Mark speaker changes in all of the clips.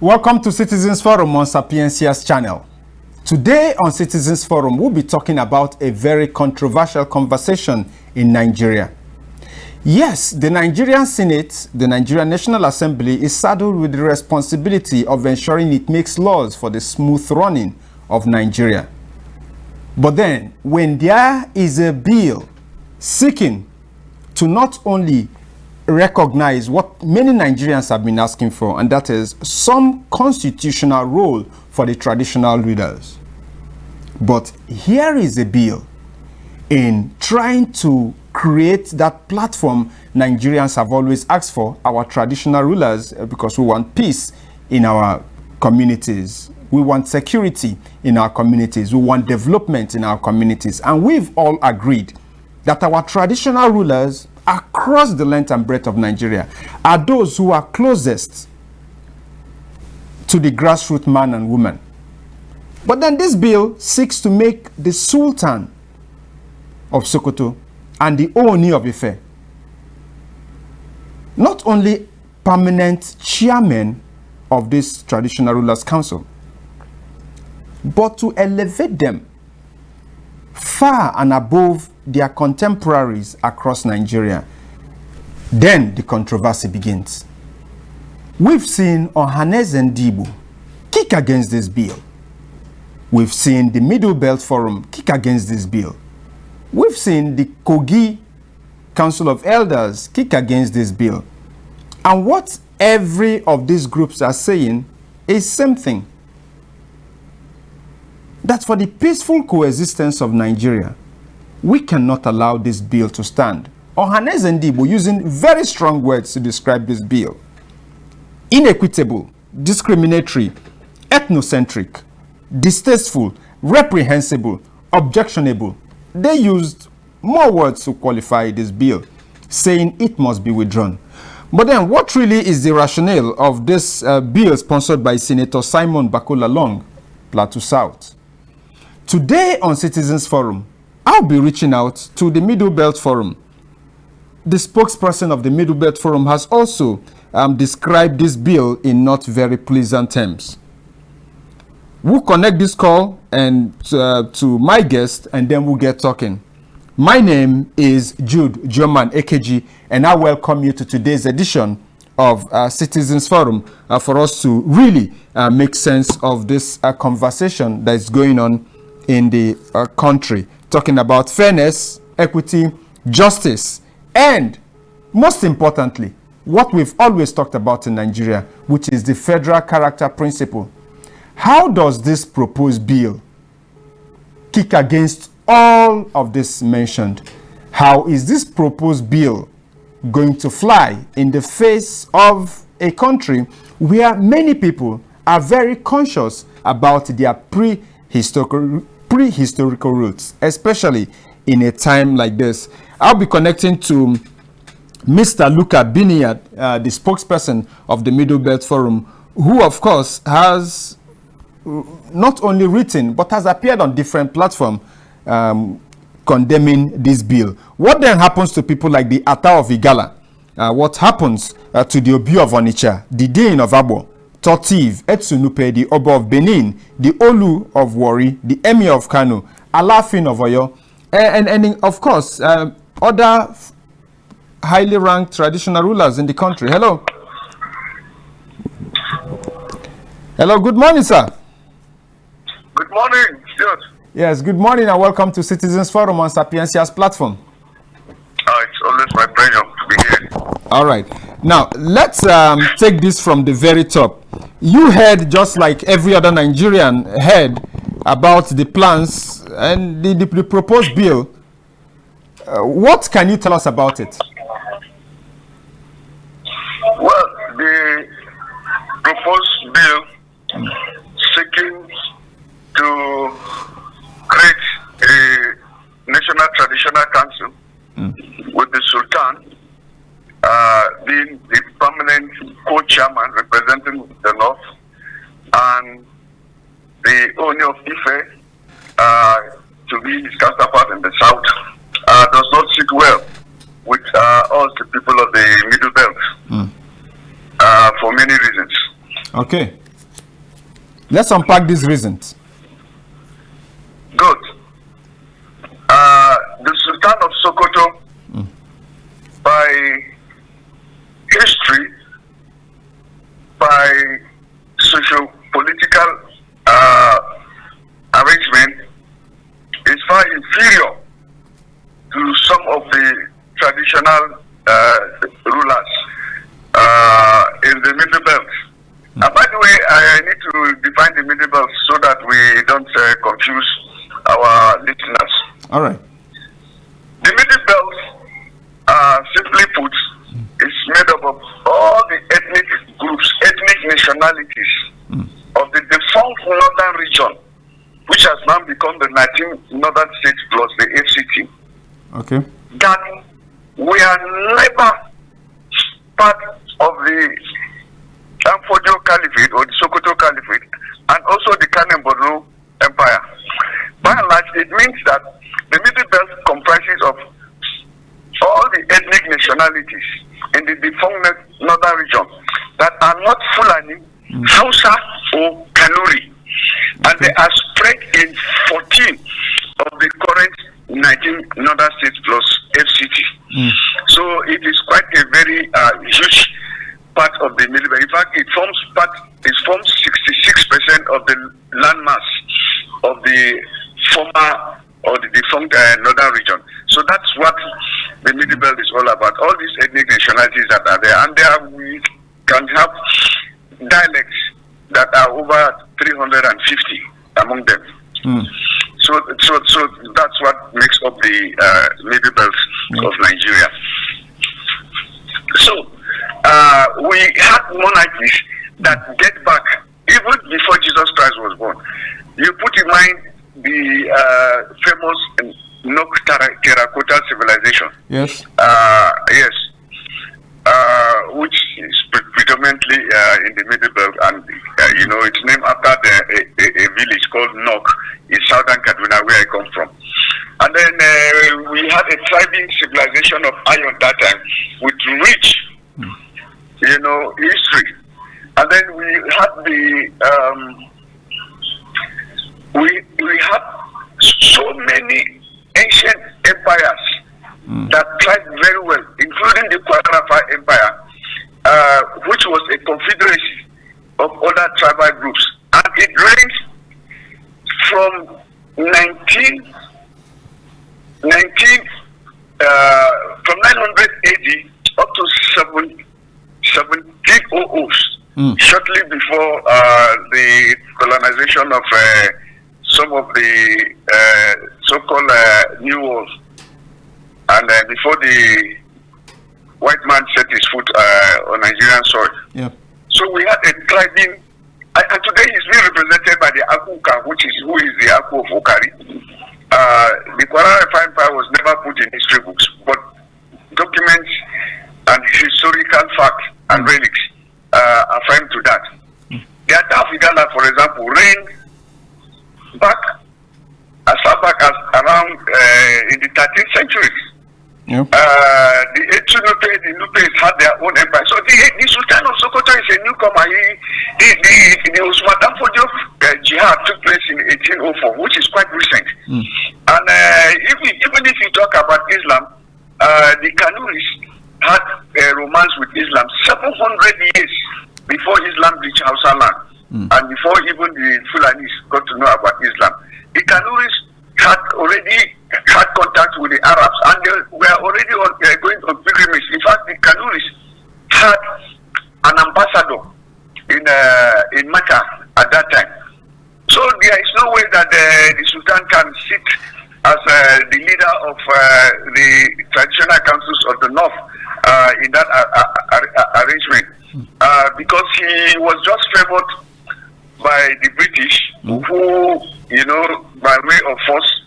Speaker 1: Welcome to Citizens Forum on Sapiencia's channel. Today on Citizens Forum, we'll be talking about a very controversial conversation in Nigeria. Yes, the Nigerian Senate, the Nigerian National Assembly, is saddled with the responsibility of ensuring it makes laws for the smooth running of Nigeria. But then, when there is a bill seeking to not only recognize what many Nigerians have been asking for, and that is some constitutional role for the traditional rulers. But here is a bill in trying to create that platform Nigerians have always asked for, our traditional rulers, because we want peace in our communities. We want security in our communities. We want development in our communities. And we've all agreed that our traditional rulers across the length and breadth of Nigeria are those who are closest to the grassroots man and woman. But then this bill seeks to make the Sultan of Sokoto and the Ooni of Ife not only permanent chairmen of this traditional rulers council, but to elevate them far and above their contemporaries across Nigeria. Then the controversy begins. We've seen Ohanaeze Ndigbo kick against this bill. We've seen the Middle Belt Forum kick against this bill. We've seen the Kogi Council of Elders kick against this bill. And what every of these groups are saying is same thing. That for the peaceful coexistence of Nigeria, we cannot allow this bill to stand. Ohanaeze Ndigbo using very strong words to describe this bill: inequitable, discriminatory, ethnocentric, distasteful, reprehensible, objectionable. They used more words to qualify this bill, saying it must be withdrawn. But then what really is the rationale of this bill sponsored by Senator Simon Bakola Long, Plateau South? Today on Citizens Forum, I'll be reaching out to the Middle Belt Forum. The spokesperson of the Middle Belt Forum has also described this bill in not very pleasant terms. We'll connect this call and to my guest, and then we'll get talking. My name is Jude German Ekeji, and I welcome you to today's edition of Citizens Forum for us to really make sense of this conversation that is going on in the country, talking about fairness, equity, justice, and most importantly, what we've always talked about in Nigeria, which is the federal character principle. How does this proposed bill kick against all of this mentioned? How is this proposed bill going to fly in the face of a country where many people are very conscious about their prehistorical roots, especially in a time like this? I'll be connecting to Mr. Luka Biniat, the spokesperson of the Middle Belt Forum, who of course has not only written but has appeared on different platforms condemning this bill. What then happens to people like the Ata of Igala? What happens to the Obi of Onitsha, the Dean of Abo, Totiv, Etsunupe, the Oba of Benin, the Olu of Warri, the Emir of Kano, Alafin of Oyo, and of course, other highly ranked traditional rulers in the country. Hello. Hello, good morning, sir.
Speaker 2: Good morning, Stuart.
Speaker 1: Yes, good morning and welcome to Citizens Forum on Sapiencia's platform.
Speaker 2: It's always my pleasure to be here.
Speaker 1: All right. Now, let's take this from the very top. You heard, just like every other Nigerian heard, about the plans and the proposed bill. What can you tell us about it?
Speaker 2: Well, the proposed bill seeking to create a national traditional council with the Sultan being the permanent co-chairman representing the North, and the Ooni of Ife to be his counterpart in the South, does not sit well with us, the people of the Middle Belt, for many reasons.
Speaker 1: Okay. Let's unpack these reasons.
Speaker 2: Good. The Sultan of Sokoto, by history, by socio-political arrangement, is far inferior to some of the traditional rulers in the Middle Belt. And by the way, I need to define the Middle Belt so that we don't confuse our listeners.
Speaker 1: All right.
Speaker 2: The Middle Belt, simply put, is made up of all the ethnic groups, ethnic nationalities of the defunct northern region, which has now become the 19 northern states plus the FCT.
Speaker 1: Okay.
Speaker 2: That we are never part of the Amfodio Caliphate or the Sokoto Caliphate, and also the Kanem Borno Empire. By and large, it means that the Middle Belt comprises of all the ethnic nationalities in the defunct northern region that are not Fulani, Hausa, or Kanuri. And they are spread in 14 of the current 19 northern states plus FCT. So it is quite a very huge part of the Middle Belt. In fact, it forms 66% of the landmass of the former or the defunct northern region. So that's what the Middle Belt is all about. All these ethnic nationalities that are there, and there we can have dialects that are over 350 among them. So that's what makes up the Middle Belt of Nigeria. So we had monarchies that date back even before Jesus Christ was born. You put in mind the famous Nok terracotta civilization.
Speaker 1: Yes.
Speaker 2: Yes. Which is predominantly in the Middle Belt, and it's named after a village called Nok in southern Kaduna, where I come from. And then we had a thriving civilization of iron that time with rich, history. And then we had we had so many ancient empires that thrived very well, including the Quadrafa Empire, which was a confederacy of other tribal groups. And it ranged from 900 AD up to 1700s, shortly before the colonization of some of the so-called New World, and before the white man set his foot on Nigerian soil.
Speaker 1: Yeah.
Speaker 2: So we had a thriving, and today he's being represented by the Akuka, who is the Aku of Okari. The Quarafa Empire was never put in history books, but documents and historical facts and relics affirm to that. The Atafigala, for example, reigned back as far back as around in the 13th century.
Speaker 1: Yep.
Speaker 2: The Nupes had their own empire. So the Sultan of Sokoto is a newcomer. The Usman Danfodio jihad took place in 1804, which is quite recent. And even if you talk about Islam, the Kanuris had a romance with Islam 700 years before Islam reached Hausa land, and before even the Fulanis got to know about Islam. The Kanuris had already had contact with the Arabs, and they were already going on pilgrimage. In fact, the Kanuris had an ambassador in Mecca at that time. So there is no way that the Sultan can sit as the leader of the traditional councils of the North in that arrangement, because he was just favored by the British, who, by way of force,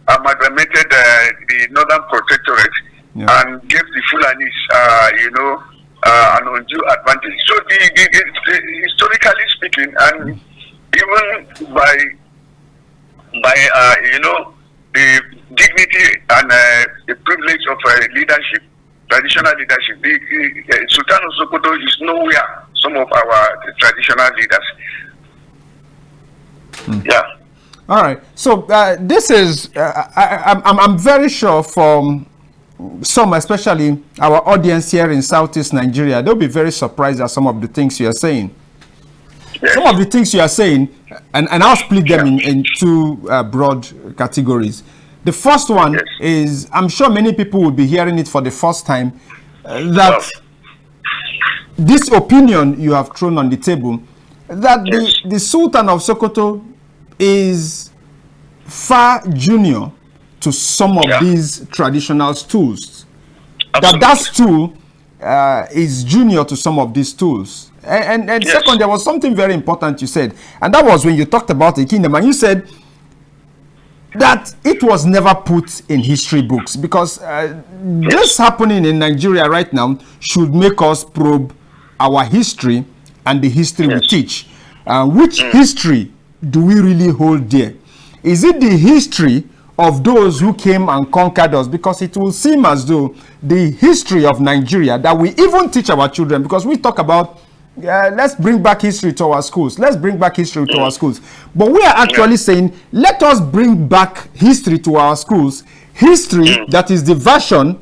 Speaker 2: amalgamated the Northern Protectorate and gave the Fulanis, an undue advantage. So, historically speaking, and even by the dignity and the privilege of leadership, traditional leadership, the Sultan of Sokoto is nowhere some of our traditional leaders. Yeah.
Speaker 1: All right. So this is, I'm very sure from some, especially our audience here in Southeast Nigeria, they'll be very surprised at some of the things you are saying.
Speaker 2: Yes.
Speaker 1: Some of the things you are saying, and I'll split them in two broad categories. The first one is, I'm sure many people will be hearing it for the first time, that this opinion you have thrown on the table, that the Sultan of Sokoto is far junior to some of these traditional stools. That stool is junior to some of these stools. And second, there was something very important you said, and that was when you talked about the kingdom, and you said that it was never put in history books, because this happening in Nigeria right now should make us probe our history and the history we teach. Which history do we really hold dear? Is it the history of those who came and conquered us? Because it will seem as though the history of Nigeria that we even teach our children, because we talk about let's bring back history to our schools. Let's bring back history to our schools. But we are actually saying, let us bring back history to our schools. History that is the version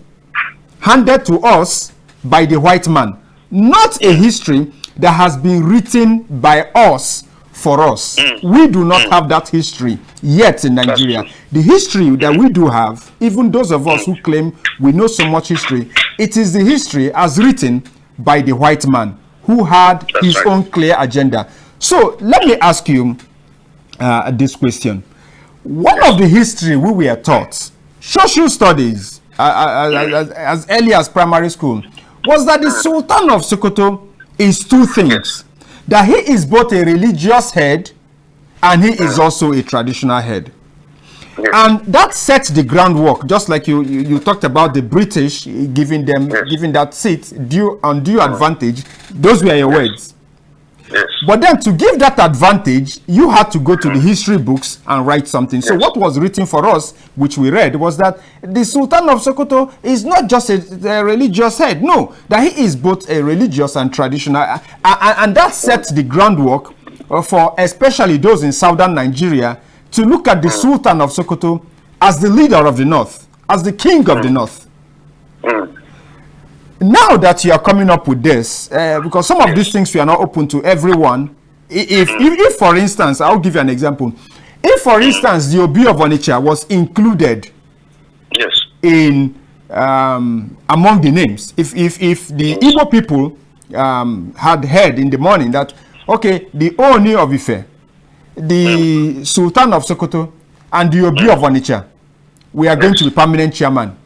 Speaker 1: handed to us by the white man. Not a history that has been written by us for us. We do not have that history yet in Nigeria. The history that we do have, even those of us who claim we know so much history, it is the history as written by the white man, who had his own clear agenda. So let me ask you this question. One of the history we were taught, social studies, as early as primary school, was that the Sultan of Sokoto is two things. That he is both a religious head and he is also a traditional head. And that sets the groundwork, just like you talked about the British giving that seat undue advantage. Those were your words. But then to give that advantage, you had to go to the history books and write something. So what was written for us, which we read, was that the Sultan of Sokoto is not just a religious head. No, that he is both a religious and traditional. And that sets the groundwork for especially those in southern Nigeria to look at the Sultan of Sokoto as the leader of the North, as the king of the North. Now that you are coming up with this, because some of these things we are not open to everyone. If for instance, I'll give you an example. If, for instance, the Obi of Onitsha was included in among the names, if the Igbo people had heard in the morning that, okay, the Oni of Ife, the Sultan of Sokoto, and the Obi of Onitsha, we are going to be permanent chairman,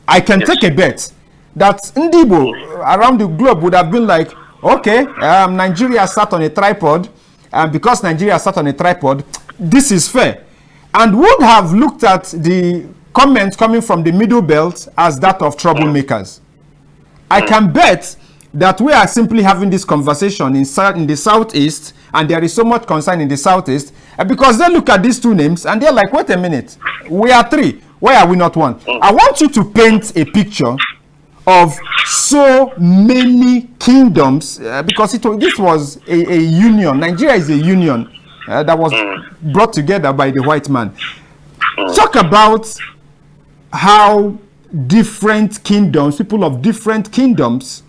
Speaker 1: I can take a bet that Ndibo around the globe would have been like, okay, Nigeria sat on a tripod, and because Nigeria sat on a tripod, this is fair, and would have looked at the comments coming from the Middle Belt as that of troublemakers. I can bet that we are simply having this conversation in the Southeast, and there is so much concern in the Southeast, because they look at these two names and they're like, wait a minute, we are three, why are we not one? I want you to paint a picture of so many kingdoms, because this was a union. Nigeria is a union that was brought together by the white man. Talk about how different kingdoms, people of different kingdoms,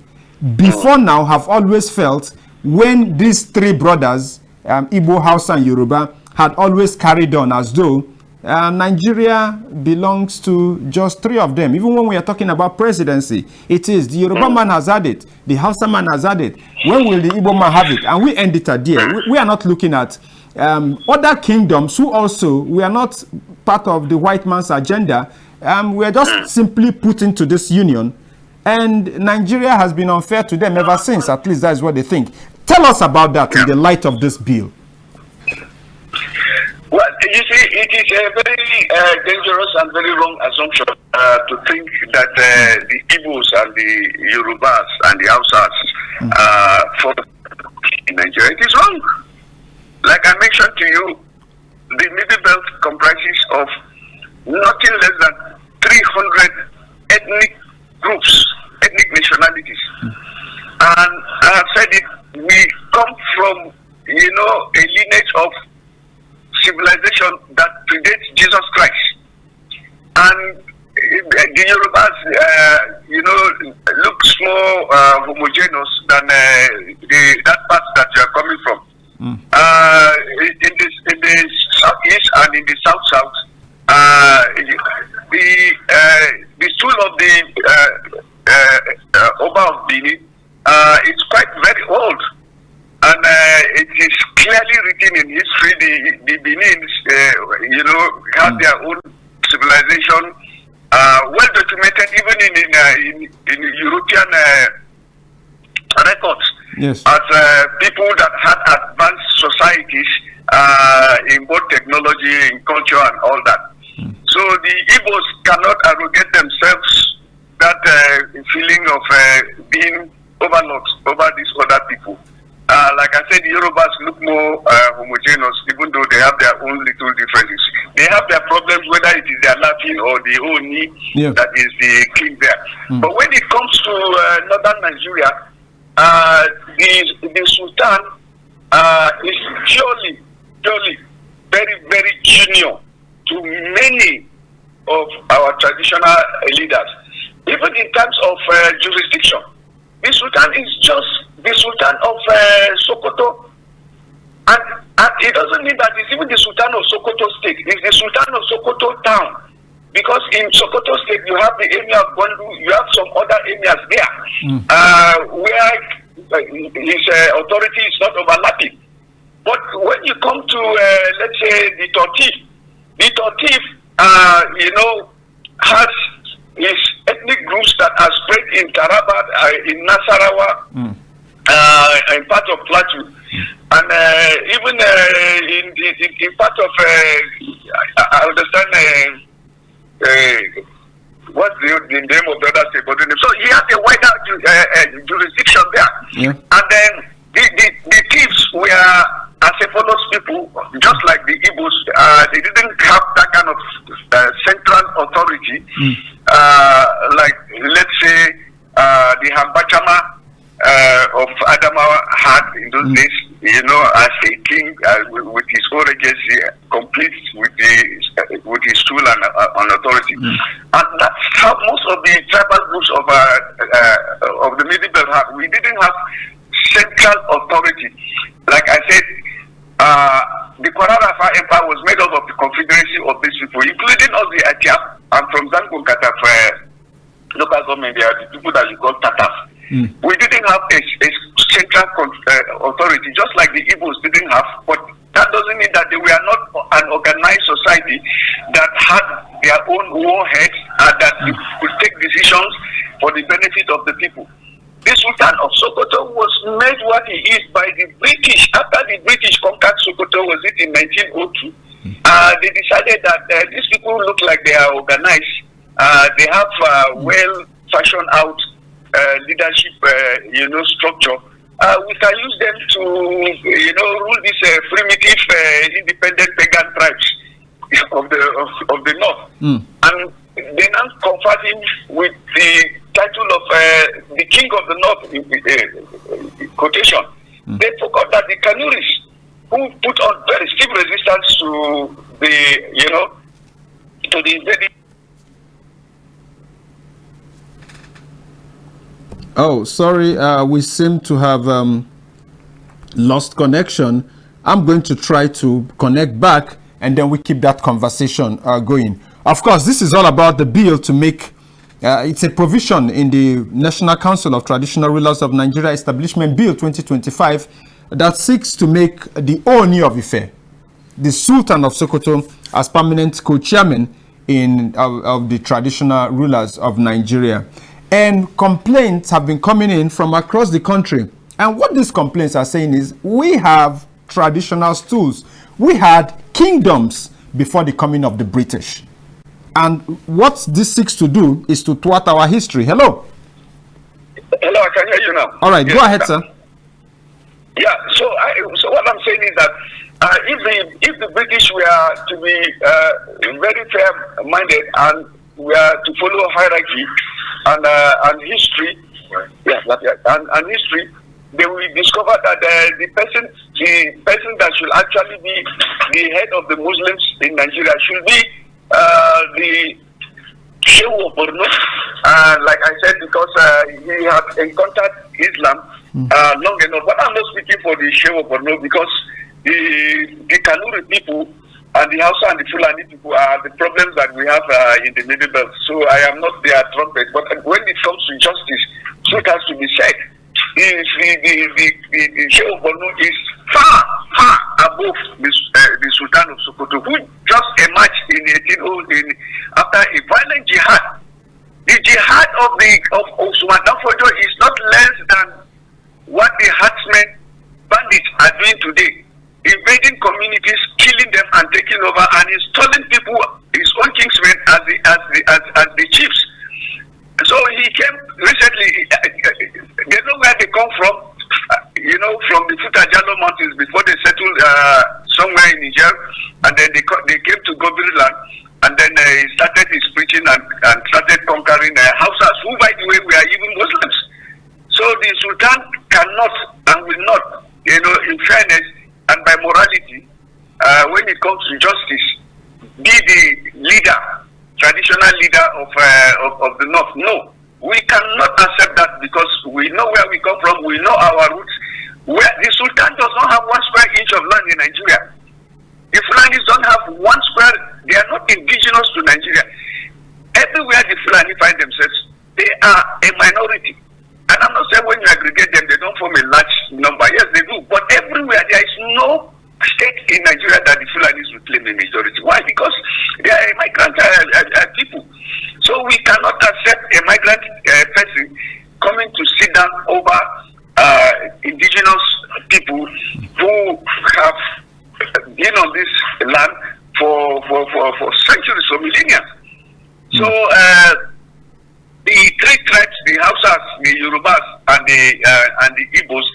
Speaker 1: before now have always felt when these three brothers, Igbo, Hausa, and Yoruba, had always carried on as though Nigeria belongs to just three of them. Even when we are talking about presidency, it is the Yoruba man has had it, the Hausa man has had it. When will the Igbo man have it? And we end it at there. We are not looking at other kingdoms who also, we are not part of the white man's agenda. We are just simply put into this union. And Nigeria has been unfair to them ever since. At least that is what they think. Tell us about that in the light of this bill.
Speaker 2: Well, you see, it is a very dangerous and very wrong assumption to think that the Igbos and the Yorubas and the Hausas for in Nigeria. It is wrong. Like I mentioned to you, the Middle Belt comprises of nothing less than 300 ethnic groups, ethnic nationalities. And I have said it, we come from, a lineage of civilization that predates Jesus Christ. And the Yorubas, looks more homogeneous than that part that you are coming from. In the southeast and in the south, the stool of the Oba of Benin is quite very old, and it is clearly written in history. The Benins, have their own civilization, well documented even in European records.
Speaker 1: Yes.
Speaker 2: As people that had advanced societies in both technology, in culture, and all that. So the Igbos cannot arrogate themselves that feeling of being overlords over these other people. Like I said, the Yorubas look more homogeneous, even though they have their own little differences. They have their problems, whether it is their Latin or the Oni that is the king there. But when it comes to northern Nigeria, the Sultan is purely very, very junior to many of our traditional leaders. Even in terms of jurisdiction, the Sultan is just the Sultan of Sokoto. And it doesn't mean that it's even the Sultan of Sokoto state. It's the Sultan of Sokoto town. Because in Sokoto state, you have the Emir of Gwandu, you have some other emirs there, where his authority is not overlapping. But when you come to, let's say, the Tortif, has his ethnic groups that are spread in Taraba, in Nasarawa, in part of Plateau, and even in part of, I understand, what's the name of the other state? So he has a wider jurisdiction there. And then the chiefs were Acephalous people, just like the Igbos. They didn't have that kind of central authority, like, let's say, the Hambachama of Adamawa had in those days, as a king with his own regency, complete with his tool and authority. And that's how most of the tribal groups of the Middle Belt have. We didn't have central authority. Like I said, the Kwararafa Empire was made up of the confederacy of these people, including all the Atiap. I'm from Zankunkata local government. They are the people that you call Tataf. We didn't have a central authority, just like the Igbos didn't have, but that doesn't mean that they were not an organized society that had their own warheads and that could take decisions for the benefit of the people. The Sultan of Sokoto was made what he is by the British. After the British conquered Sokoto, was it in 1902? They decided that these people look like they are organized. They have well-fashioned out leadership, structure. We can use them to, rule these primitive, independent pagan tribes of the north. And they now conferred him with the title of the king of the north, quotation. They forgot that the Kanuris, who put on very stiff resistance to the, to the invading.
Speaker 1: Oh, sorry, we seem to have lost connection. I'm going to try to connect back, and then we keep that conversation going. Of course, this is all about the bill to make, it's a provision in the National Council of Traditional Rulers of Nigeria Establishment Bill 2025 that seeks to make the Oni of Ife, the Sultan of Sokoto, as permanent co-chairman of the traditional rulers of Nigeria. And complaints have been coming in from across the country. And what these complaints are saying is, we have traditional stools. We had kingdoms before the coming of the British. And what this seeks to do is to thwart our history. Hello?
Speaker 2: Hello, I can hear you now.
Speaker 1: All right, yes, go ahead, sir.
Speaker 2: Yeah, so what I'm saying is that if the British were to be very fair-minded and were to follow hierarchy and history, and history, they will discover that the person that should actually be the head of the Muslims in Nigeria should be the Sheikh of Borno. Like I said, because he had encountered Islam long enough. But I'm not speaking for the Sheikh of Borno, because the Kanuri people and the Hausa and the Fulani people are the problems that we have in the Middle Belt. So I am not their trumpet. But when it comes to justice, so it has to be said. The Sheikh of Borno is far above the Sultan of Sokoto, who just emerged in 1800 after a violent jihad. The jihad of Sultan Fojo is not less than what the herdsmen bandits are doing today, invading communities, killing them and taking over, and installing people, his own kingsmen, as the chiefs. So he came recently. They know where they come from. From the Futajalo Mountains before they settled somewhere in Niger, and then they came to Gobiriland, and then he started his preaching and started conquering Hausas, who, by the way, were even Muslims. So the Sultan cannot and will not, in fairness and by morality, when it comes to justice, be the leader, traditional leader of the North. No, we cannot accept that, because we know where we come from, we know our roots. Where the Sultan does not have 1 square inch of land in Nigeria. The Fulanis don't have 1 square, they are not indigenous to Nigeria. Everywhere the Fulani find themselves, they are a minority. And I'm not saying when you aggregate them, they don't form a large number. Yes, they do. But everywhere, there is no state in Nigeria that the Fulanis will claim a majority. Why? Because they are migrant people. So we cannot accept a migrant person coming to sit down over indigenous people who have been on this land for centuries or millennia. So the 3 tribes, the Hausas, the Yorubas, and the Igbos,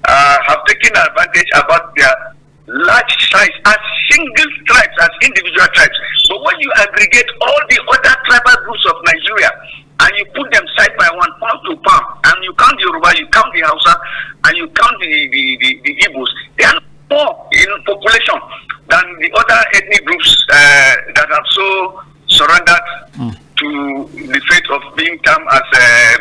Speaker 2: have taken advantage about their large size as single tribes, as individual tribes. But when you aggregate all the other tribal groups of Nigeria and you put them side by one, pound to pound, and you count the Yoruba, you count the Hausa, and you count the Igbos, they are more in population than the other ethnic groups that have so surrendered to the fate of being termed as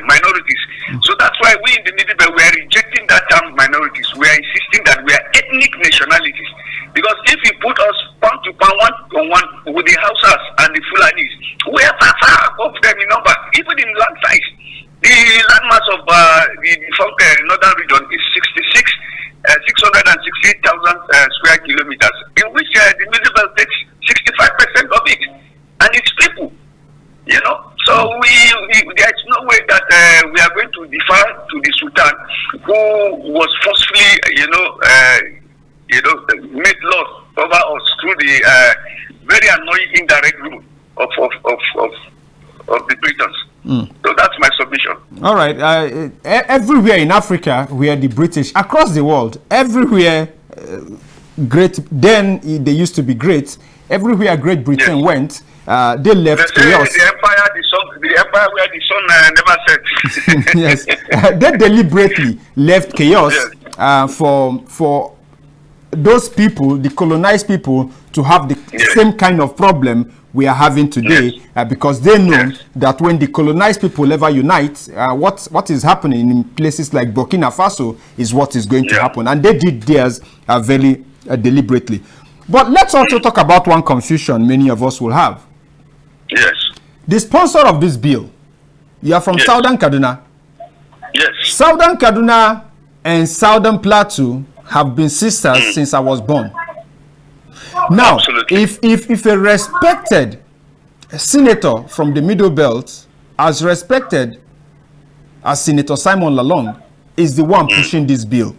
Speaker 2: minorities. So that's why we in the Middle Belt, we are rejecting that term minorities. We are insisting that we are ethnic nationalities. Because if you put us pound to pound, 1-on-1 with the Hausas and the Fulanis, we are far above them in number, even in land size. The landmass of the northern region is 668,000 square kilometers, in which the Middle Belt takes 65% of it, and it's people. So there is no way that we are going to defer to the Sultan, who was forcefully, made laws over us through the very annoying indirect rule of the Britons. So that's my submission. All
Speaker 1: right. Everywhere in Africa, where the British, across the world, everywhere, great. Then they used to be great. Everywhere Great Britain went. They left chaos.
Speaker 2: The empire where the sun never set.
Speaker 1: Yes, they deliberately left chaos for those people, the colonized people, to have the same kind of problem we are having today, because they know that when the colonized people ever unite, what is happening in places like Burkina Faso is what is going to happen, and they did theirs very deliberately. But let's also talk about one confusion many of us will have.
Speaker 2: Yes.
Speaker 1: The sponsor of this bill, you are from Southern Kaduna.
Speaker 2: Yes.
Speaker 1: Southern Kaduna and Southern Plateau have been sisters since I was born. Now, if a respected senator from the Middle Belt, as respected as Senator Simon Lalong, is the one pushing this bill,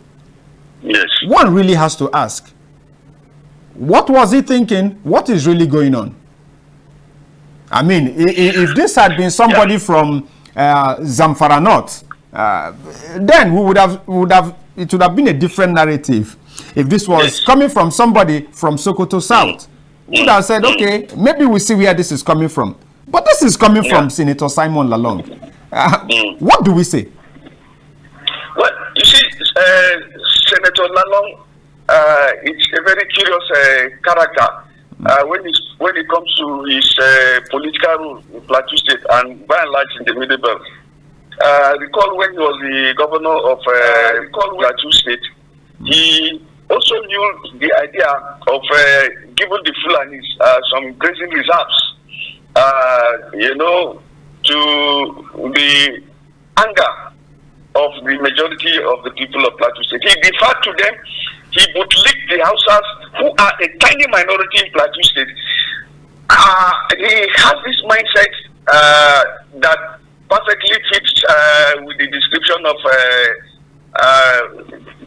Speaker 1: one really has to ask, what was he thinking? What is really going on? I mean, if this had been somebody from Zamfara North, then it would have been a different narrative. If this was coming from somebody from Sokoto South, we would have said, okay, maybe we see where this is coming from. But this is coming from Senator Simon Lalong. What do we say?
Speaker 2: Well, you see, Senator Lalong is a very curious character when it comes to his political rule in Plateau State and by and large in the Middle Belt. Recall when he was the governor of Plateau State, he also knew the idea of giving the Fulanis some grazing reserves, to the anger of the majority of the people of Plateau State. He deferred to them. He would lick the Hausas, who are a tiny minority in Plateau State. He has this mindset that perfectly fits with the description of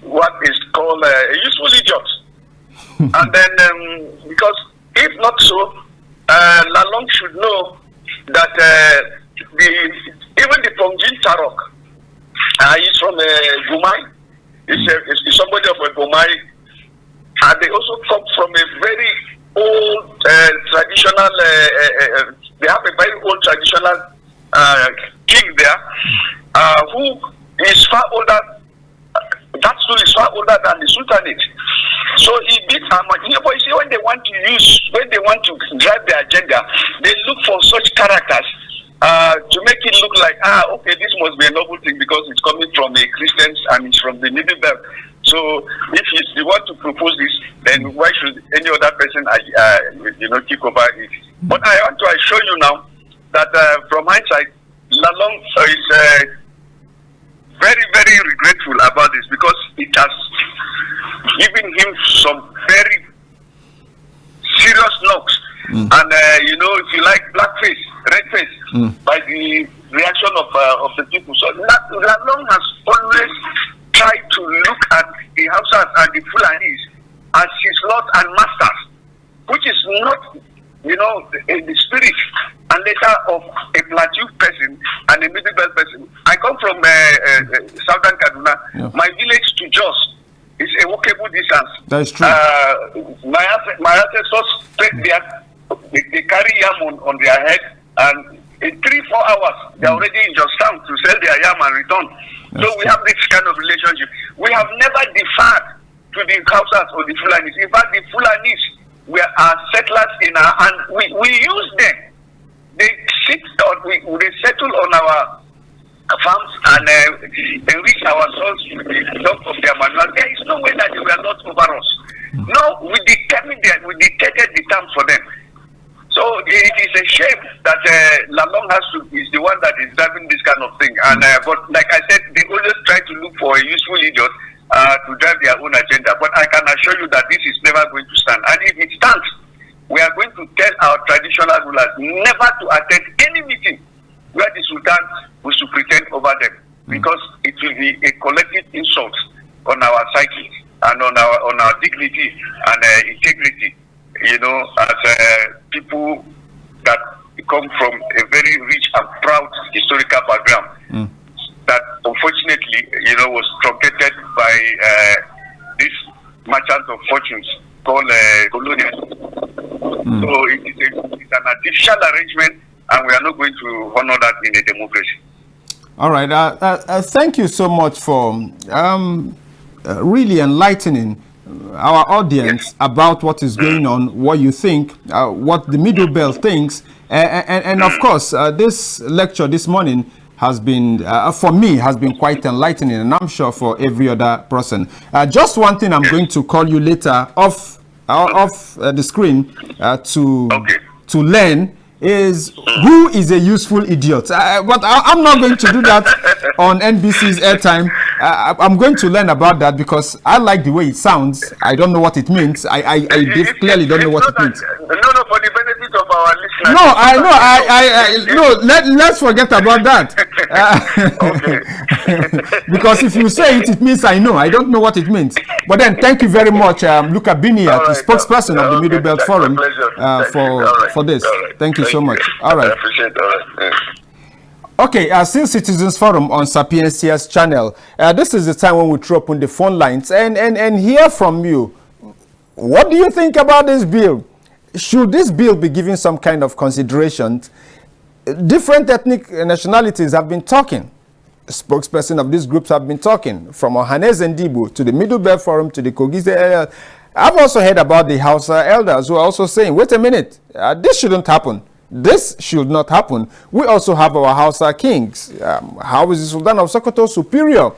Speaker 2: what is called a useful idiot. And then, because if not so, Lalong should know that even the Pongjin Tarok, he's from Gumai. He's somebody of Gumai, and they also come from a very old traditional. They have a very old traditional king there, who is far older. That stool is far older than the Sultanate. So he did but you see, when they want to drive their agenda, they look for such characters to make it look like, okay, this must be a noble thing because it's coming from a Christians and it's from the Middle Belt. So if they want to propose this, then why should any other person, take over it? But I want to assure you now that from hindsight, Lalong is very, very regretful about this because it has given him some very serious knocks. And if you like, blackface, redface, by the reaction of the people. So Lalong has always tried to look at the Hausas and the Fulanis as his lords and masters, which is not, the spirit and nature of a Plateau person and a Middle Belt person. I come from Southern Kaduna. Yeah. My village to Jos is a walkable distance.
Speaker 1: That is true.
Speaker 2: My ancestors, they carry yam on their head, and in 3-4 hours, they're already in Jostown to sell their yam and return. That's so we have this kind of relationship. We have never deferred to the Hausas or the Fulanis. In fact, the Fulanis are settlers in our, and we use them. They settle on our farms and enrich ourselves with the help of their manual. There is no way that they were not over us. No, we dictated the terms for them. So it is a shame that Lalong is the one that is driving this kind of thing. And but like I said, they always try to look for a useful idiot to drive their own agenda. But I can assure you that this is never going to stand. And if it stands, we are going to tell our traditional rulers never to attend any meeting where the Sultan will to pretend over them, because it will be a collective insult on our psyche and on our dignity and integrity. As people that come from a very rich and proud historical background that unfortunately, was truncated by this merchant of fortunes called colonial. So it's an artificial arrangement, and we are not going to honor that in a democracy.
Speaker 1: All right. Thank you so much for really enlightening our audience about what is going on, what you think, what the Middle Belt thinks, and of course, this lecture this morning has been, for me, has been quite enlightening, and I'm sure for every other person. Just one thing, I'm going to call you later off the screen to learn is who is a useful idiot. But I'm not going to do that on NBC's airtime. I'm going to learn about that because I like the way it sounds. I don't know what it means. I clearly don't know what it means.
Speaker 2: No, for the benefit of our listeners.
Speaker 1: No, I know. Let's forget about that. Because if you say it, it means I know. I don't know what it means. But then, thank you very much, Luca Binia, the spokesperson of the Middle Belt Forum, for this. Thank you so much. All right.
Speaker 2: I appreciate it. All right.
Speaker 1: Okay, still Citizens Forum on Sapiencia's channel. This is the time when we throw open the phone lines and hear from you. What do you think about this bill? Should this bill be given some kind of consideration? Different ethnic nationalities have been talking. spokesperson of these groups have been talking, from Ohanes and Dibo to the Middle Belt Forum to the Kogise area. I've also heard about the Hausa elders who are also saying, wait a minute, this shouldn't happen. This should not happen. We also have our Hausa kings. How is the Sultan of Sokoto superior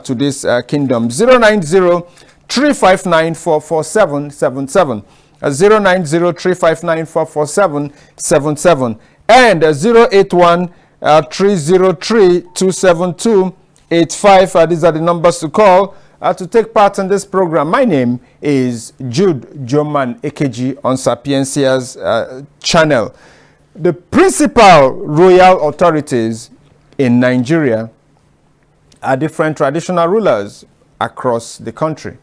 Speaker 1: to this kingdom? 090-359-44777. 090-359-44777. And 081-303-27285. These are the numbers to call to take part in this program. My name is Jude Joman Ekeji on Sapiencia's channel. The principal royal authorities in Nigeria are different traditional rulers across the country.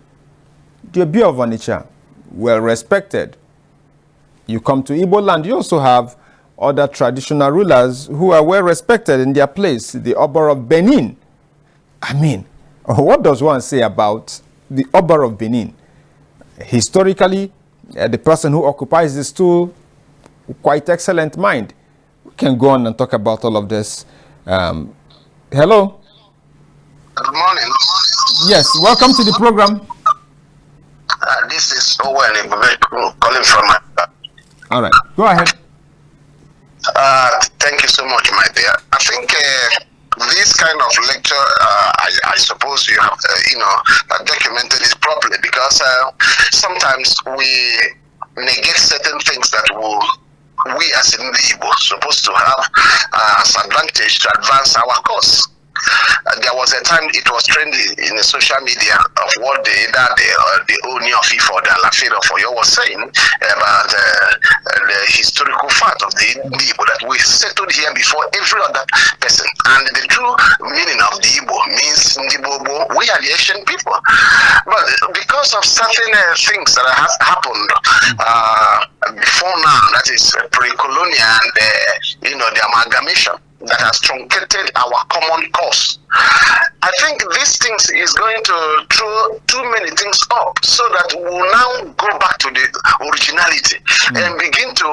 Speaker 1: The Obi of Onitsha, well respected. You come to Igbo land, you also have other traditional rulers who are well respected in their place. The Oba of Benin. I mean, what does one say about the Oba of Benin? Historically, the person who occupies the stool, quite excellent mind. We can go on and talk about all of this. Hello.
Speaker 3: Good morning.
Speaker 1: Yes, welcome to the program.
Speaker 3: This is Owen calling from my.
Speaker 1: All right, go ahead.
Speaker 3: Thank you so much, my dear. I think this kind of lecture, I suppose you have, documented it properly, because sometimes we negate certain things that we as in the Igbo supposed to have as advantage to advance our cause. There was a time it was trendy in the social media of what the Oni of Ife or the Alafir of Oyo was saying about the historical fact of the Igbo, that we settled here before every other person. And the true meaning of the Igbo means Ndibobo, we are the Asian people. But because of certain things that have happened before now, that is pre-colonial and the amalgamation that has truncated our common cause, I think these things is going to throw too many things up, so that we'll now go back to the originality and begin to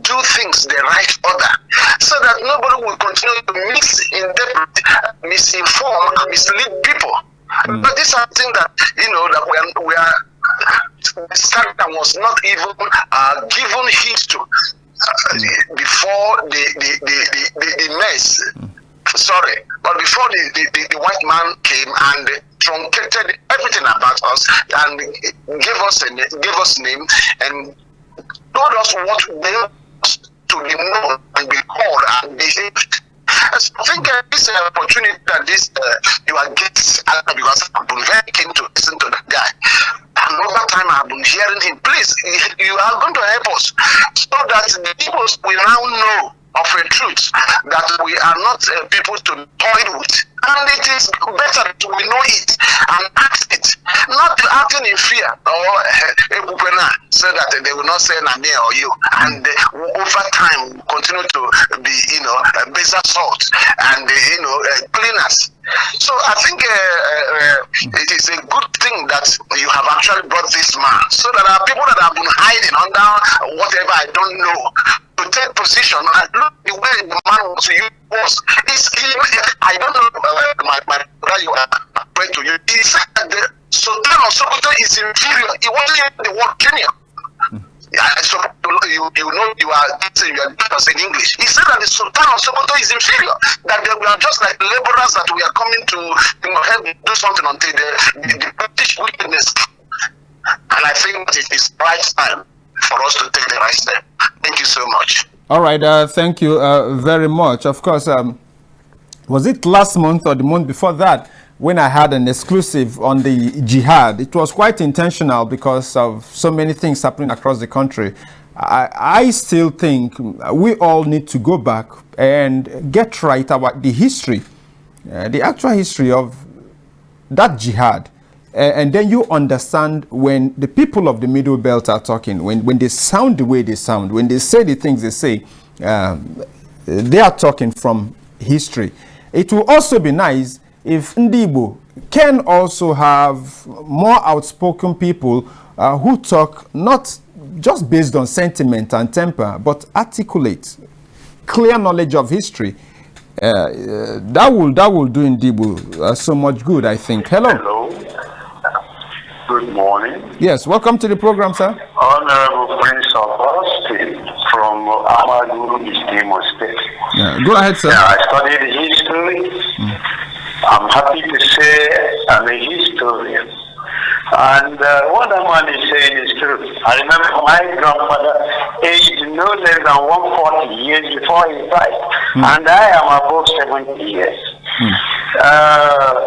Speaker 3: do things the right order, so that nobody will continue to misinform and mislead people. But this is something that that we are that was not even given heed to before the mess. Sorry, but before the white man came and truncated everything about us and gave us name and told us what they want to be known and be called and behaved. So I think this opportunity that you are getting, because I've been very keen to listen to that guy. Another time I've been hearing him, please, you are going to help us so that the people will now know of a truth that we are not people to toy with. And it is better that we know it and act it, not acting in fear or so that they will not say Name or you. And over time continue to be, baser salt and cleaners. So I think it is a good thing that you have actually brought this man, so that there are people that have been hiding under whatever I don't know, to take position and look the way the man was. I don't know, my brother, you are praying to you. He said that the Sultan of Sokoto is inferior. He wasn't even the word Kenya. Yeah, so you are in English. He said that the Sultan of Sokoto is inferior. That we are just like laborers that we are coming to help do something until the British wickedness. And I think that it is right time for us to take the right step. Thank you so much.
Speaker 1: All right, thank you very much. Of course, was it last month or the month before that when I had an exclusive on the jihad? It was quite intentional because of so many things happening across the country. I still think we all need to go back and get right about the history, the actual history of that jihad. And then you understand when the people of the Middle Belt are talking, when they sound the way they sound, when they say the things they say, they are talking from history. It will also be nice if Ndibo can also have more outspoken people who talk not just based on sentiment and temper, but articulate clear knowledge of history. That will do indeed so much good, I think. Hello.
Speaker 4: Hello. Good morning.
Speaker 1: Yes, welcome to the program, sir.
Speaker 4: Honorable Prince of Austin from Amadu, Imo State.
Speaker 1: Yeah, go ahead, sir.
Speaker 4: I studied history. I'm happy to say I'm a historian. And what the man is saying is true. I remember my grandfather aged no less than 140 years before he died. And I am above 70 years.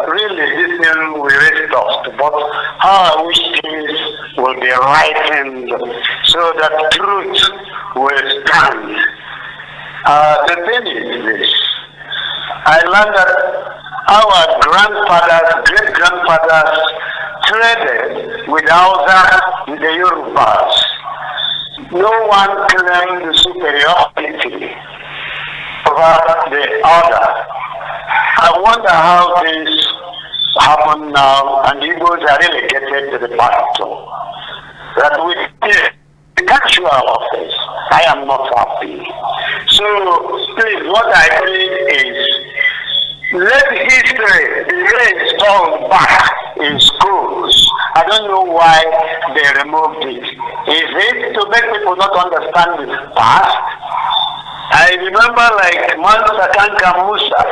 Speaker 4: Really, this thing will raise dust. But how I wish things will be rightened so that truth will stand. The thing is this. I learned that our grandfathers, great-grandfathers, traded with Hausa, with the Yorubas. No one claimed the superiority over the other. I wonder how things happen now, and the Igbos are relegated to the battle. That we can't show our face. I am not happy. So, please, what I think is, let history be reinstalled back in schools. I don't know why they removed it. Is it to make people not understand the past? I remember like Mansa Kanka Musa,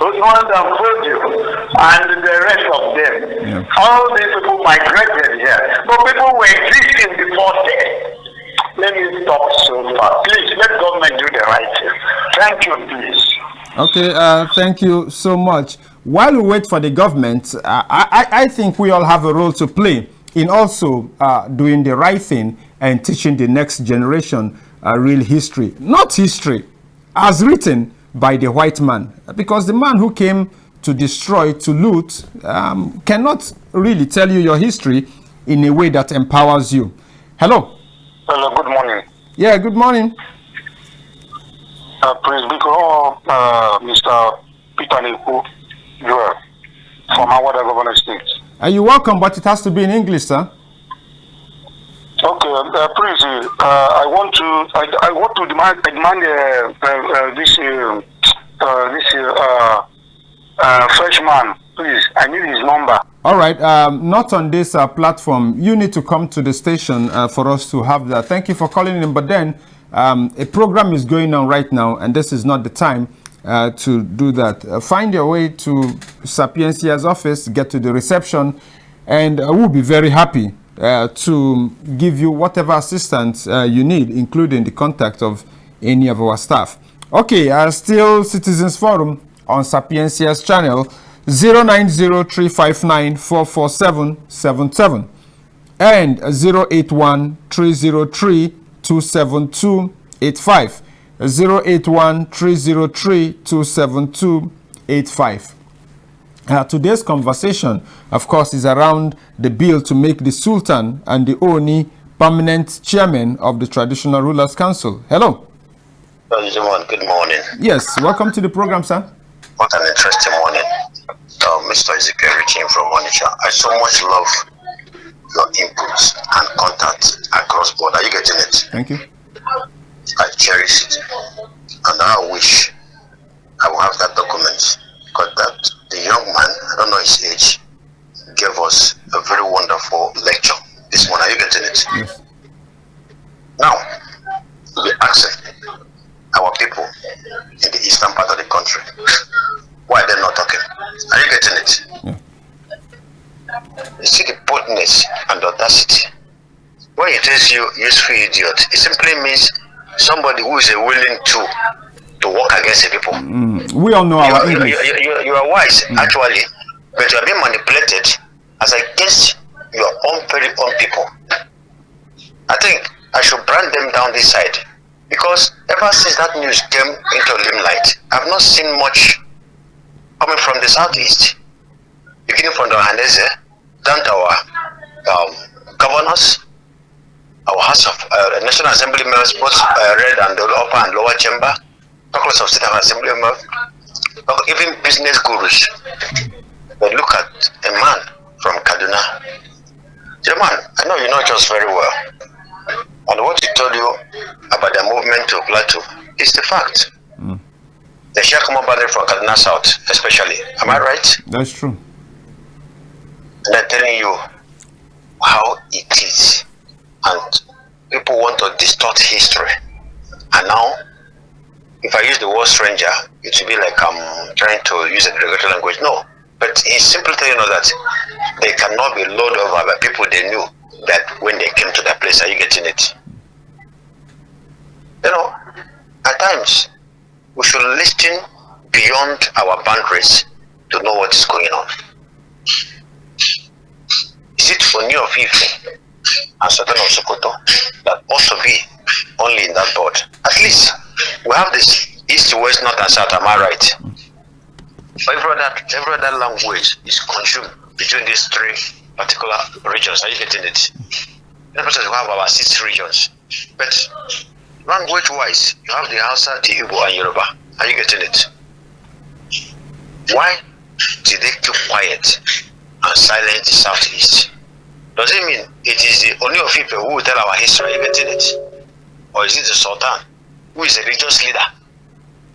Speaker 4: Usman Danfodio, and the rest of them. Yeah. All these people migrated here. But people were existing before them. Let me stop so far. Please, let government do the right thing. Thank you, please.
Speaker 1: Okay, thank you so much. While we wait for the government, I think we all have a role to play in also doing the right thing and teaching the next generation real history. Not history as written by the white man. Because the man who came to destroy, to loot, cannot really tell you your history in a way that empowers you. Hello.
Speaker 4: Hello, good morning.
Speaker 1: Yeah, good morning.
Speaker 4: Prince Biko, Mr. Peter Neku, from our governor state.
Speaker 1: You're welcome, but it has to be in English, sir.
Speaker 4: Okay, Prince, I want to demand this freshman, please. I need his number.
Speaker 1: All right, not on this platform. You need to come to the station for us to have that. Thank you for calling in, but then a program is going on right now, and this is not the time to do that. Find your way to Sapiencia's office, get to the reception, and we'll be very happy to give you whatever assistance you need, including the contact of any of our staff. Okay, still Citizens Forum on Sapiencia's channel, 09035944777 and 08130327285. 08130327285. Today's conversation, of course, is around the bill to make the Sultan and the Oni permanent chairman of the Traditional Rulers Council. Hello.
Speaker 3: Good morning.
Speaker 1: Yes, welcome to the program, sir.
Speaker 3: What an interesting morning. Mr. Ezekiel Richin from Onitsha. I so much love your inputs and contacts across board. Are you getting it?
Speaker 1: Thank you.
Speaker 3: I cherish it. And I wish I will have that document, because that the young man, I don't know his age, gave us a very wonderful lecture this morning. Are you getting it?
Speaker 1: Yes.
Speaker 3: Now, we ask our people in the eastern part of the country, why they're not talking? Are you getting it?
Speaker 1: Yeah.
Speaker 3: You see the boldness and audacity. When it says you useful idiot, it simply means somebody who is willing to work against the people.
Speaker 1: We all know our English.
Speaker 3: You are wise, actually, but you are being manipulated as against your own very own people. I think I should brand them down this side, because ever since that news came into limelight, I've not seen much coming from the southeast, beginning from the Ohanese down to our governors, our House of National Assembly members, both red and the upper and lower chamber, Congress of State Assembly members, even business gurus. But look at a man from Kaduna. Man, I know you know just very well. And what he told you about the movement to Plateau is the fact. The They share common boundary for Kaduna South, especially. Am I right?
Speaker 1: That's true.
Speaker 3: And I'm telling you how it is. And people want to distort history. And now, if I use the word stranger, it will be like I'm trying to use a derogatory language. No. But it's simply telling us that they cannot be lured over by people they knew that when they came to that place. Are you getting it? You know, at times, we should listen beyond our boundaries to know what is going on. Is it for New of Ife and Sultan of Sokoto that also be only in that board? At least we have this east, west, north, and south. Am I right? Every other language is consumed between these three particular regions. Are you getting it? In the process, we have our 6 regions. But language-wise, you have the Hausa, the Igbo, and Yoruba. Are you getting it? Why did they keep quiet and silent the Southeast? Does it mean it is the Oni of Ife who will tell our history? Are you getting it? Or is it the Sultan who is a religious leader?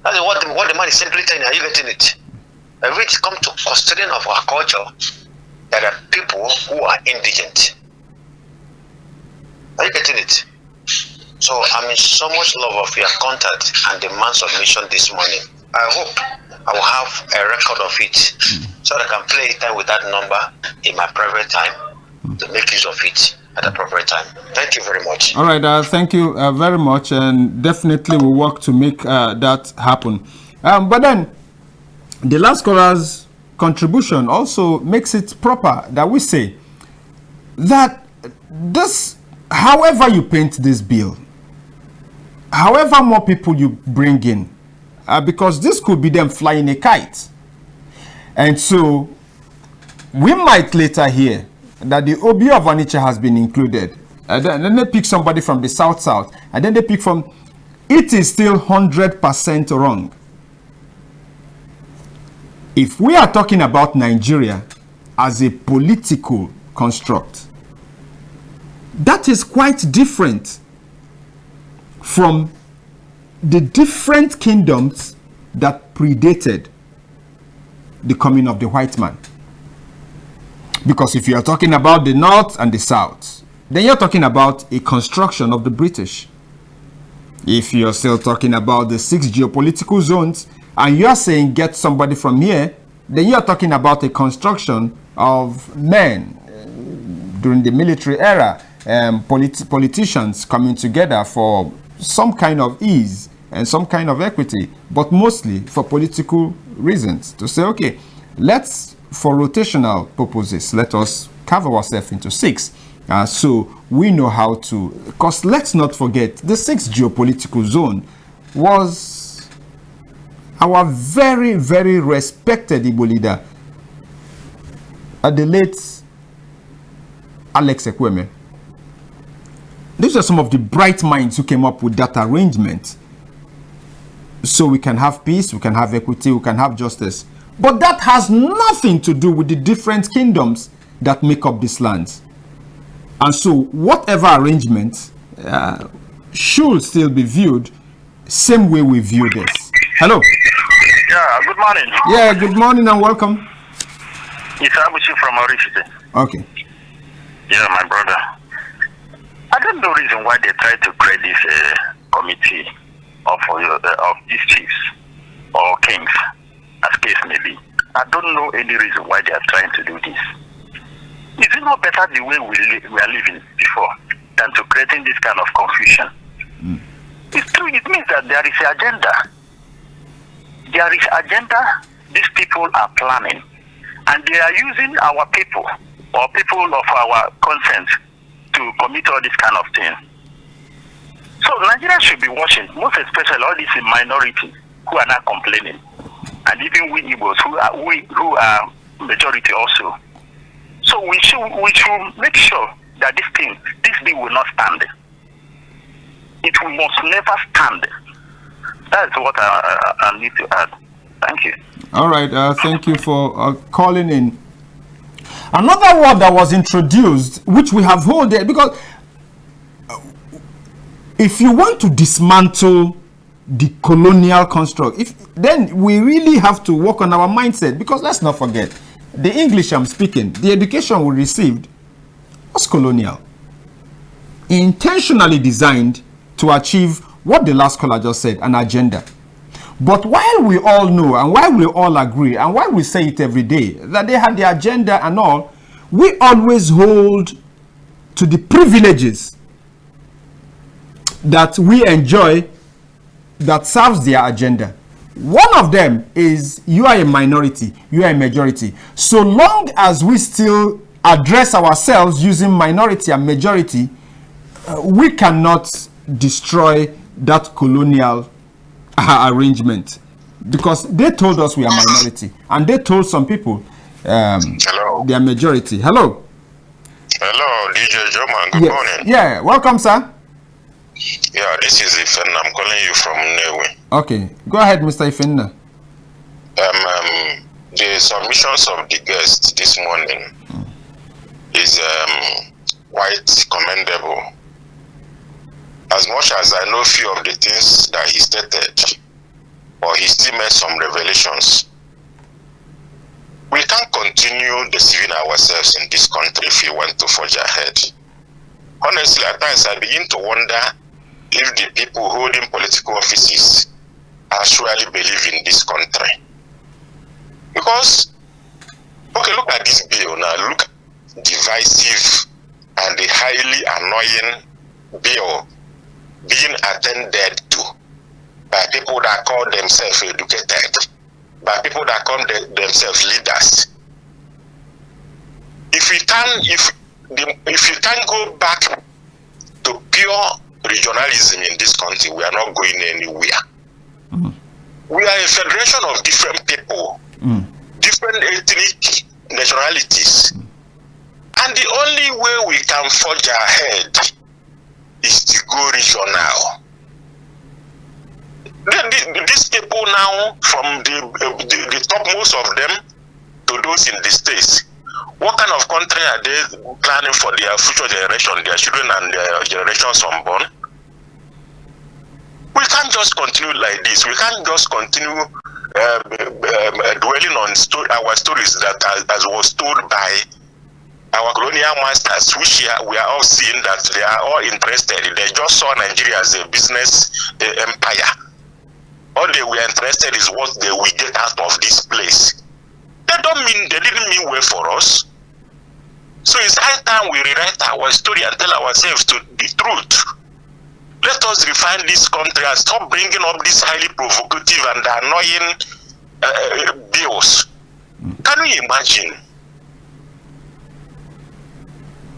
Speaker 3: That's what the man is simply telling. Are you getting it? When it comes to custodian of our culture, there are people who are indigent. Are you getting it? So I'm in so much love of your contact and the man's submission this morning. I hope I will have a record of it so that I can play it with that number in my private time to make use of it at the appropriate time. Thank you very much.
Speaker 1: All right, thank you very much, and definitely we'll work to make that happen. But then, the last caller's contribution also makes it proper that we say that this, however you paint this bill, however more people you bring in, because this could be them flying a kite. And so we might later hear that the OB of Onitsha has been included. And then they pick somebody from the south, and then they pick from, it is still 100% wrong. If we are talking about Nigeria as a political construct, that is quite different from the different kingdoms that predated the coming of the white man. Because if you are talking about the north and the south, then you're talking about a construction of the British. If you're still talking about the 6 geopolitical zones, and you're saying get somebody from here, then you're talking about a construction of men during the military era, politicians coming together for some kind of ease and some kind of equity, but mostly for political reasons. To say, okay, let's, for rotational purposes, let us carve ourselves into 6. So we know how to, because let's not forget, the 6th geopolitical zone was our very, very respected Igbo leader, the late Alex Ekweme. These are some of the bright minds who came up with that arrangement. So we can have peace, we can have equity, we can have justice. But that has nothing to do with the different kingdoms that make up this land. And so whatever arrangement should still be viewed same way we view this. Hello.
Speaker 4: Yeah, good morning.
Speaker 1: Yeah, good morning and welcome.
Speaker 4: It's Abuchi from Orishite.
Speaker 1: Okay.
Speaker 4: Yeah, my brother. I don't know reason why they try to create this committee of these chiefs or kings, as case may be. I don't know any reason why they are trying to do this. Is it not better the way we are living before than to creating this kind of confusion? It's true. It means that there is an agenda. There is agenda these people are planning, and they are using our people or people of our consent to commit all this kind of thing. So Nigeria should be watching, most especially all these minority who are not complaining, and even we Igbos who are majority also. So we should make sure that this bill will not stand. It must never stand. That's what I need to add. Thank you.
Speaker 1: All right. Thank you for calling in. Another word that was introduced, which we have held there, because if you want to dismantle the colonial construct. Then we really have to work on our mindset, because let's not forget, the English I'm speaking, the education we received was colonial, intentionally designed to achieve what the last caller just said, an agenda. But while we all know, and while we all agree, and while we say it every day, that they had the agenda and all, we always hold to the privileges that we enjoy that serves their agenda. One of them is you are a minority, you are a majority. So long as we still address ourselves using minority and majority, we cannot destroy that colonial arrangement, because they told us we are minority, and they told some people they are majority. Hello.
Speaker 5: Hello, DJ Joman. Good morning.
Speaker 1: Yeah, welcome, sir.
Speaker 5: Yeah, this is Ifen. I'm calling you from Newe.
Speaker 1: Okay, go ahead, Mr. Ifenna.
Speaker 5: The submissions of the guest this morning is quite commendable. As much as I know few of the things that he stated, but he still made some revelations. We can't continue deceiving ourselves in this country if we want to forge ahead. Honestly, at times I begin to wonder if the people holding political offices actually believe in this country. Because, okay, look at this bill now. Look at divisive and the highly annoying bill being attended to by people that call themselves educated, by people that call themselves leaders. If you can go back to pure regionalism in this country, we are not going anywhere. Mm-hmm. We are a federation of different people, different ethnic nationalities, and the only way we can forge ahead is to go regional. These people now, from the topmost of them to those in the states, what kind of country are they planning for their future generation, their children and their generations unborn? We can't just continue like this. We can't just continue dwelling on our stories that as was told by our colonial masters, which we are all seeing that they are all interested. They just saw Nigeria as a business empire. All they were interested is what they will get out of this place. They didn't mean well for us. So it's high time we rewrite our story and tell ourselves the truth. Let us refine this country and stop bringing up these highly provocative and annoying bills. Can you imagine?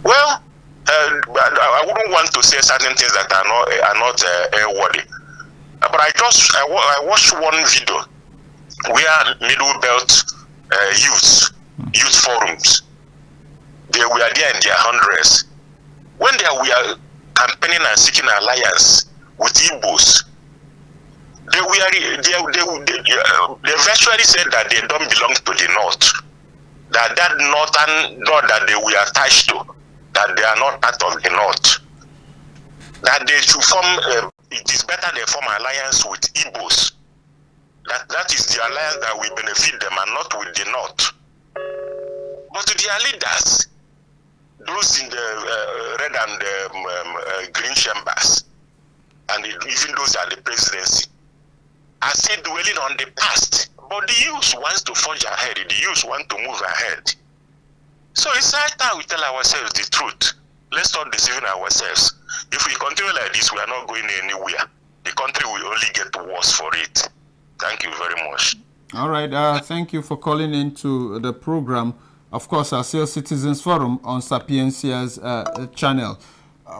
Speaker 5: Well, I wouldn't want to say certain things that are not airworthy. But I watched one video where Middle Belt youth forums, they were there in their hundreds. When they were campaigning and seeking alliance with Igbos, they virtually said that they don't belong to the North, that northern North that they were attached to, that they are not part of the North, that they should form, it is better they form alliance with Igbos. That is the alliance that will benefit them and not with the North. But to their leaders, those in the red and green chambers, and even those at the presidency, are still dwelling on the past. But the youth wants to forge ahead. The youth want to move ahead. So it's high time we tell ourselves the truth. Let's stop deceiving ourselves. If we continue like this, we are not going anywhere. The country will only get worse for it. Thank you very much.
Speaker 1: All right. Thank you for calling into the program. Of course, our Sales Citizens Forum on Sapiencia's channel.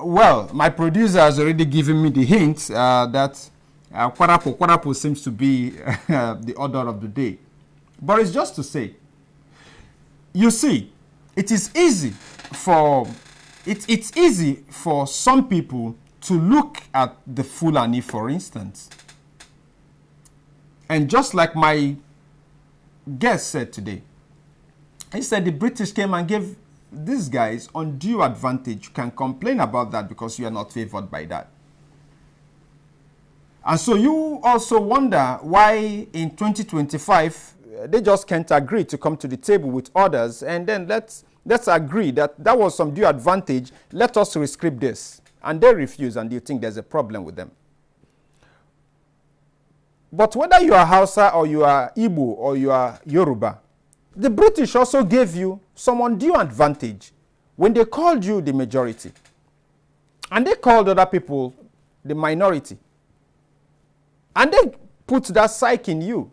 Speaker 1: Well, my producer has already given me the hint that Kwarapo seems to be the order of the day. But it's just to say, you see, it is easy for it's easy for some people to look at the Fulani, for instance. And just like my guest said today, he said the British came and gave these guys undue advantage. You can complain about that because you are not favored by that. And so you also wonder why in 2025 they just can't agree to come to the table with others, and then let's agree that that was some due advantage. Let us rescript this. And they refuse, and you think there's a problem with them. But whether you are Hausa or you are Igbo or you are Yoruba, the British also gave you some undue advantage when they called you the majority. And they called other people the minority. And they put that psyche in you.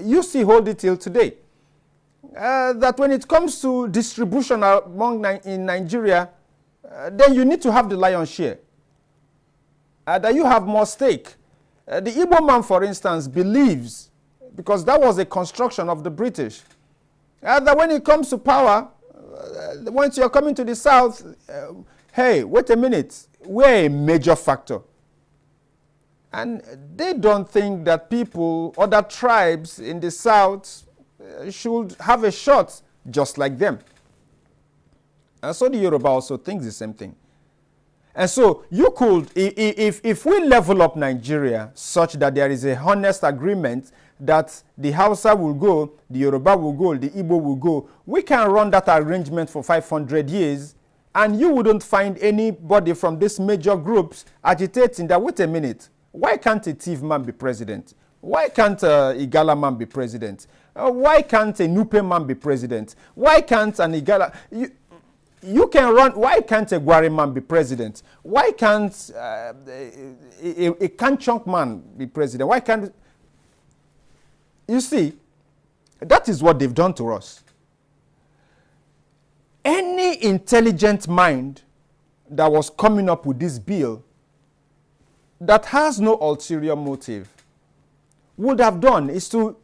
Speaker 1: You still hold it till today. That when it comes to distribution in Nigeria, then you need to have the lion's share. That you have more stake. The Igbo man, for instance, believes, because that was a construction of the British, that when it comes to power, once you're coming to the South, hey, wait a minute, we're a major factor. And they don't think that people, other tribes in the South, should have a shot just like them. And so the Yoruba also thinks the same thing. And so you could, if we level up Nigeria such that there is a honest agreement that the Hausa will go, the Yoruba will go, the Igbo will go, we can run that arrangement for 500 years, and you wouldn't find anybody from these major groups agitating that, wait a minute, why can't a Tiv man be president? Why can't a Igala man be president? Why can't a Nupe man be president? Why can't an Igala... You can run. Why can't a Gwari man be president? Why can't a Kanchonk man be president? Why can't... You see, that is what they've done to us. Any intelligent mind that was coming up with this bill that has no ulterior motive would have done is to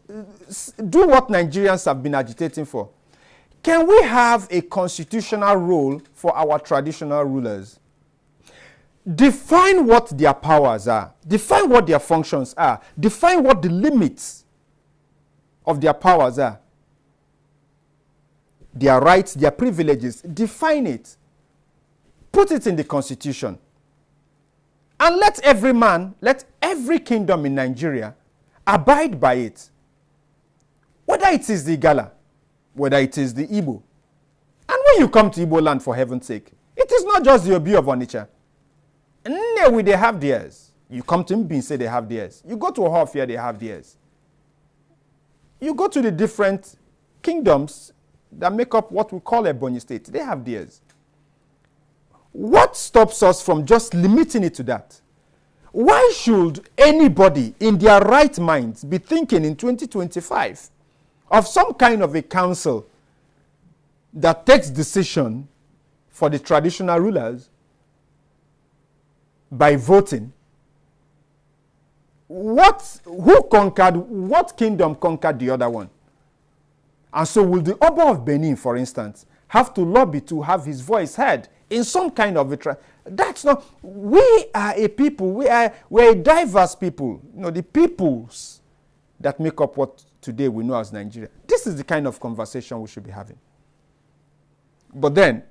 Speaker 1: do what Nigerians have been agitating for. Can we have a constitutional role for our traditional rulers? Define what their powers are. Define what their functions are. Define what the limits of their powers are. Their rights, their privileges. Define it. Put it in the constitution. And let every man, let every kingdom in Nigeria abide by it. Whether it is the Igala, whether it is the Igbo. And when you come to Igbo land, for heaven's sake, it is not just the Obi of Onitsha. No, they have theirs. You come to Mbi and say they have theirs. You go to Ohafia, they have theirs. You go to the different kingdoms that make up what we call Ebonyi State, they have theirs. What stops us from just limiting it to that? Why should anybody in their right minds be thinking in 2025 of some kind of a council that takes decision for the traditional rulers by voting? Who conquered, what kingdom conquered the other one? And so will the Oba of Benin, for instance, have to lobby to have his voice heard in some kind of a... That's not... We are a people, we're a diverse people. You know, the peoples that make up what today we know as Nigeria. This is the kind of conversation we should be having. But then,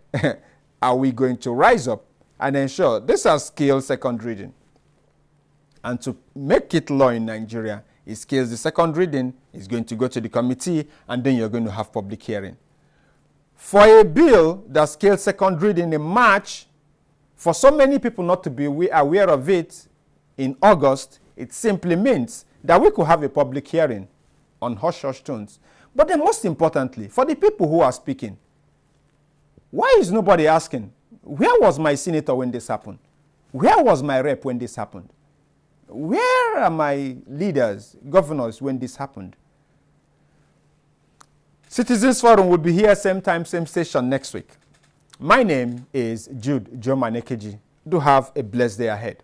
Speaker 1: are we going to rise up and ensure this is scale second reading? And to make it law in Nigeria, it scales the second reading, is going to go to the committee, and then you're going to have public hearing. For a bill that scales second reading in March, for so many people not to be aware of it in August, it simply means that we could have a public hearing on hush-hush tones. But then most importantly, for the people who are speaking, why is nobody asking, where was my senator when this happened? Where was my rep when this happened? Where are my leaders, governors, when this happened? Citizens Forum will be here same time, same station next week. My name is Jude Jomanekeji. Do have a blessed day ahead.